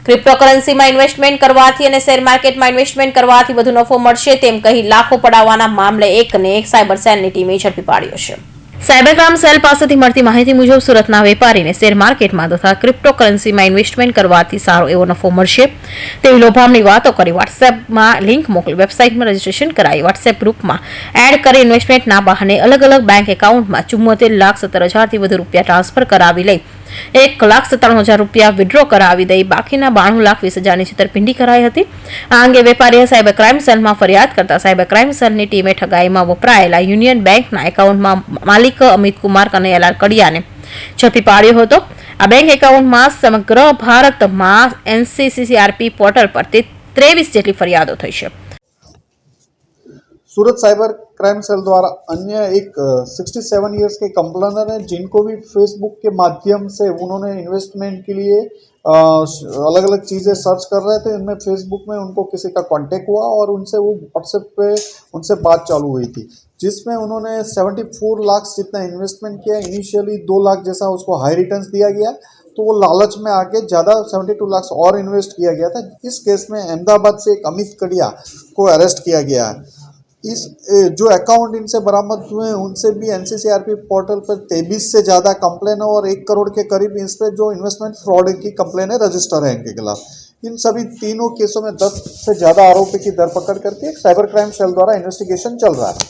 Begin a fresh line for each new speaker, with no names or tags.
ક્રિપ્ટોકરન્સીમાં investment કરવાથી અને share માર્કેટમાં ઇન્વેસ્ટમેન્ટ કરવાથી વધુ નફો મળશે તેમ કહી લાખો પડાવવાના મામલે એકને એક સાયબર સેલની ટીમે ઝડપી પાડ્યો છે। સાયબર ક્રાઇમ સેલ પાસેથી મળતી માહિતી મુજબ સુરતના વેપારીને શેર માર્કેટમાં તથા ક્રિપ્ટોકરન્સીમાં ઇન્વેસ્ટમેન્ટ કરવાથી સારો એવો નફો મળશે તેવી લોભામણી વાતો કરી વોટ્સએપમાં લિંક મોકલી વેબસાઇટમાં રજીસ્ટ્રેશન કરાવી વોટ્સએપ ગ્રુપમાં એડ કરી ઇન્વેસ્ટમેન્ટના બહાને અલગ અલગ બેંક એકાઉન્ટમાં 74,17,000થી વધુ રૂપિયા ટ્રાન્સફર કરાવી લઈ 1,97,000 રૂપિયા વિડ્રો કરાવી દઈ બાકીના 92,20,000ની છેતરપિંડી કરાઈ હતી। આ અંગે વેપારીએ સાયબર ક્રાઇમ સેલમાં ફરિયાદ કરતા સાયબર ક્રાઇમ સેલની ટીમે ઠગાઈમાં વપરાયેલા યુનિયન બેંકના એકાઉન્ટમાં માલિક અમિત કુમાર કનૈયાલાલ કડિયાને ઝડપી પાડ્યો હતો। આ બેંક એકાઉન્ટમાં સમગ્ર ભારતમાં NCCRP પોર્ટલ પર 23 જેટલી ફરિયાદો થઈ છે।
सूरत साइबर क्राइम सेल द्वारा अन्य एक 67 इयर्स के कंप्लेनर हैं जिनको भी फेसबुक के माध्यम से उन्होंने इन्वेस्टमेंट के लिए अलग अलग चीज़ें सर्च कर रहे थे। इनमें फेसबुक में उनको किसी का कांटेक्ट हुआ और उनसे वो व्हाट्सएप पे उनसे बात चालू हुई थी, जिसमें उन्होंने 74 लाख जितना इन्वेस्टमेंट किया। इनिशियली 2 लाख जैसा उसको हाई रिटर्न्स दिया गया, तो वो लालच में आके ज़्यादा 72 लाख और इन्वेस्ट किया गया था। इस केस में अहमदाबाद से एक अमित कड़िया को अरेस्ट किया गया है। इस जो अकाउंट इनसे बरामद हुए उनसे भी NCCRP पोर्टल पर 23 से ज़्यादा कंप्लेन है और 1 करोड़ के करीब इस पर जो इन्वेस्टमेंट फ्रॉड की कंप्लेनें रजिस्टर है इनके खिलाफ। इन सभी तीनों केसों में 10 से ज़्यादा आरोपी की धरपकड़ करके एक साइबर क्राइम सेल द्वारा इन्वेस्टिगेशन चल रहा है।